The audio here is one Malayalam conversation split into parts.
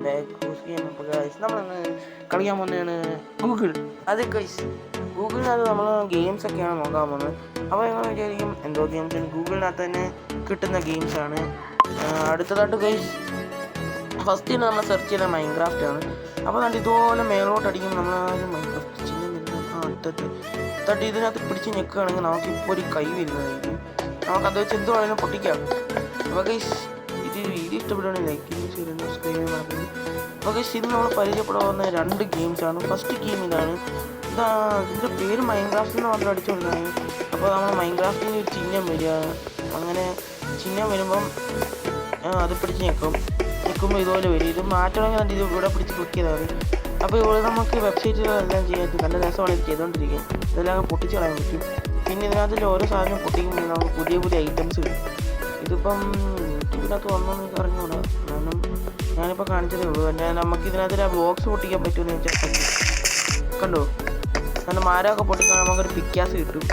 അപ്പോൾ ഗൈസ് നമ്മളിന്ന് കളിക്കാൻ പോകുന്നതാണ് ഗൂഗിൾ. അത് ഗൈസ് ഗൂഗിളിനകത്ത് നമ്മൾ ഗെയിംസൊക്കെയാണ് നോക്കാൻ പോകുന്നത്. അപ്പോൾ നിങ്ങൾ വിചാരിക്കും എന്തോ ഗെയിംസ് ഗൂഗിളിനകത്ത് തന്നെ കിട്ടുന്ന ഗെയിംസാണ്. അടുത്തതായിട്ട് ഗൈസ് ഫസ്റ്റ് തന്നെ നമ്മൾ സെർച്ച് ചെയ്യുന്നത് മൈൻക്രാഫ്റ്റ് ആണ്. അപ്പോൾ കണ്ട് ഇതുപോലെ മേലോട്ട് അടിക്കുമ്പോൾ നമ്മൾ മൈൻക്രാഫ്റ്റ് തട്ടി ഇതിനകത്ത് പിടിച്ച് ഞെക്കുകയാണെങ്കിൽ നമുക്കിപ്പോൾ ഒരു കൈ വരുന്നതായിരിക്കും. നമുക്കത് വെച്ച് എന്ത് വേണമെങ്കിലും പൊട്ടിക്കാം. അപ്പോൾ ഗൈസ് ഇത് വീഡിയോ ഇഷ്ടപ്പെടുകയാണെങ്കിൽ ലൈക്ക് ചെയ്യുക, സബ്സ്ക്രൈബ് ചെയ്യാൻ മറക്കരുത്. അപ്പോൾ ഗൈസ് ഇത് നമ്മൾ പരിചയപ്പെടാവുന്ന 2 ഗെയിംസാണ്. ഫസ്റ്റ് ഗെയിം ഇതാണ്. ഇതിൻ്റെ പേര് മൈൻക്രാഫ്റ്റ് എന്ന് മാത്രം അടിച്ചുകൊണ്ടാണ്. അപ്പോൾ നമ്മൾ മൈൻക്രാഫ്റ്റിന് ഒരു ചിഹ്നം വരിക, അങ്ങനെ ചിഹ്നം വരുമ്പം അത് പിടിച്ച് നിൽക്കുമ്പോൾ ഇതുപോലെ വരും. ഇത് മാറ്റണമെങ്കിൽ അത് ഇത് ഇവിടെ പിടിച്ച് ക്ലിക്ക് ചെയ്താൽ മതി. അപ്പോൾ ഇവിടെ നമുക്ക് വെബ്സൈറ്റുകളെല്ലാം ചെയ്യാൻ പറ്റും. നല്ല രസമാണ് ഇത് ചെയ്തുകൊണ്ടിരിക്കും. ഇതെല്ലാം പൊട്ടിച്ച് കളയാൻ പറ്റും. പിന്നെ ഇതിനകത്തിൽ ഓരോ സാധനം പൊട്ടിക്കുമ്പോൾ നമുക്ക് പുതിയ പുതിയ ഐറ്റംസ് കിട്ടും. ഇതിപ്പം യൂട്യൂബിനകത്ത് വന്നോന്ന് എനിക്ക് അറിഞ്ഞുകൂടാ, കാരണം ഞാനിപ്പോൾ കാണിച്ചതേ ഉള്ളൂ. നമുക്ക് ഇതിനകത്ത് ആ ബോക്സ് പൊട്ടിക്കാൻ പറ്റുമെന്ന് വെച്ചാൽ പറ്റും. കണ്ടോ, നല്ല മരമൊക്കെ പൊട്ടിക്കാൻ നമുക്കൊരു പിക്കാസ് കിട്ടും.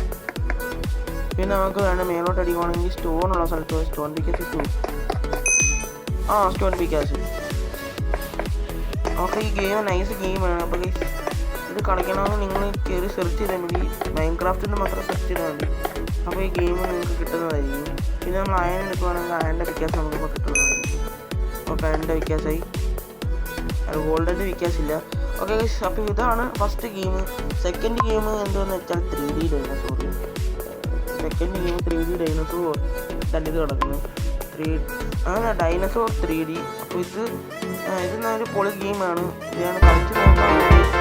പിന്നെ നമുക്ക് വേണ്ട മേലോട്ട് അടിക്കുകയാണെങ്കിൽ സ്റ്റോണുള്ള സ്ഥലത്ത് സ്റ്റോൺ പിക്കാസ് കിട്ടും. സ്റ്റോൺ പിക്കാസ്. അപ്പോൾ ഈ ഗെയിം നൈസ് ഗെയിമാണ്. അപ്പോൾ ഇത് കളിക്കണമെങ്കിൽ നിങ്ങൾ കയറി സെർച്ച് ചെയ്താൽ മതി. മൈൻക്രാഫ്റ്റിൻ്റെ മാത്രം സെർച്ച് ചെയ്താൽ മതി. അപ്പോൾ ഈ ഗെയിം നിങ്ങൾക്ക് കിട്ടുന്നതായിരിക്കും. പിന്നെ നമ്മൾ അയൺ എടുക്കുകയാണെങ്കിൽ അയണിൻ്റെ വിക്കാസ് നമുക്കിപ്പോൾ കിട്ടുന്നതായിരിക്കും. ഓക്കെ, അയണിൻ്റെ വിക്കാസായി. അത് ഗോൾഡിൻ്റെ വിക്കാസില്ല. ഓക്കെ, അപ്പോൾ ഇതാണ് ഫസ്റ്റ് ഗെയിം. സെക്കൻഡ് ഗെയിം എന്താണെന്ന് വെച്ചാൽ 3D dinosaur. Second game 3D dinosaur തന്നെ ഇത് കിടക്കുന്നു. അങ്ങനെ ഡൈനോസോർ 3D. അപ്പോൾ ഇത് നല്ലൊരു പൊളി ഗെയിമാണ്. ഇതാണ് കളിച്ച് നോക്കാൻ വന്നിട്ടുണ്ട്.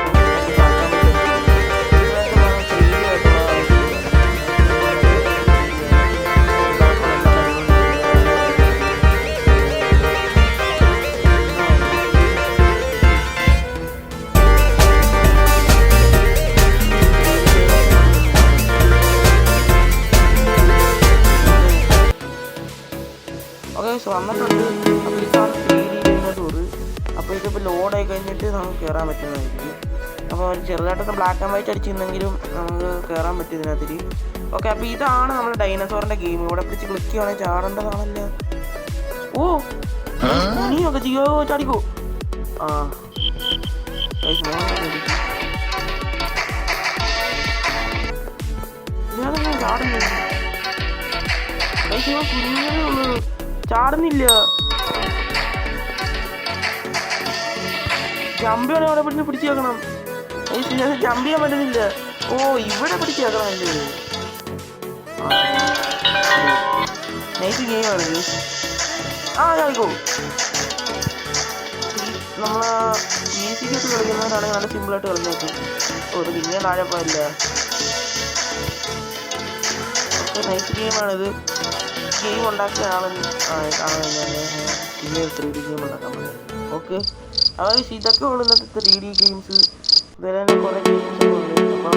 അപ്പോൾ ഇതാണ് 3D ഡൈനോസോർ. അപ്പോൾ ഇതിപ്പോൾ ലോഡായി കഴിഞ്ഞിട്ട് നമുക്ക് കയറാൻ പറ്റുന്നതായിരിക്കും. അപ്പോൾ ചെറുതായിട്ടൊക്കെ ബ്ലാക്ക് ആൻഡ് വൈറ്റ് അടിച്ചിരുന്നെങ്കിലും നമുക്ക് കയറാൻ പറ്റും ഇതിനകത്ത്. ഓക്കെ, അപ്പോൾ ഇതാണ് നമ്മുടെ ഡൈനോസോറിൻ്റെ ഗെയിം. ഇവിടെ പിടിച്ച് ക്ലിക്ക് ചെയ്യുകയാണെങ്കിൽ ചാടേണ്ടതാണല്ലോ. ഇനിയൊക്കെ ചെയ്യോ, ചാടിക്കോ. ഇതിനകത്ത് ചാടുന്നില്ല, കുഞ്ഞേ ഉള്ളൂ, ചാടുന്നില്ല. ജമ്പ് ചെയ്യണം, അവിടെ പെട്ടെന്ന് പിടിച്ച് വെക്കണം. ജമ്പ് ചെയ്യാൻ പറ്റുന്നില്ല. ഇവിടെ പിടിച്ച് വെക്കണം. എൻ്റെ നൈസ് ഗെയിമാണ്. ചാടിക്കോ. നമ്മൾ ഈസിക്കൊക്കെ കളിക്കുന്നവരാണെങ്കിൽ നല്ല സിമ്പിളായിട്ട് കളിക്കാൻ പറ്റും. ഇത് പിന്നെ താഴെ പോയില്ല. Okay, nice ഗെയിമാണിത്. ഗെയിം ഉണ്ടാക്കിയ ആളെന്ന് പിന്നെ 3D ഗെയിം ഉണ്ടാക്കാൻ പറ്റും. ഓക്കെ, അതായത് ഇതൊക്കെ ഉള്ളൂ ഇന്നത്തെ 3D ഗെയിംസ്. ഇതെല്ലാം കുറേ ഗെയിംസൊക്കെ ഉണ്ട്. അപ്പം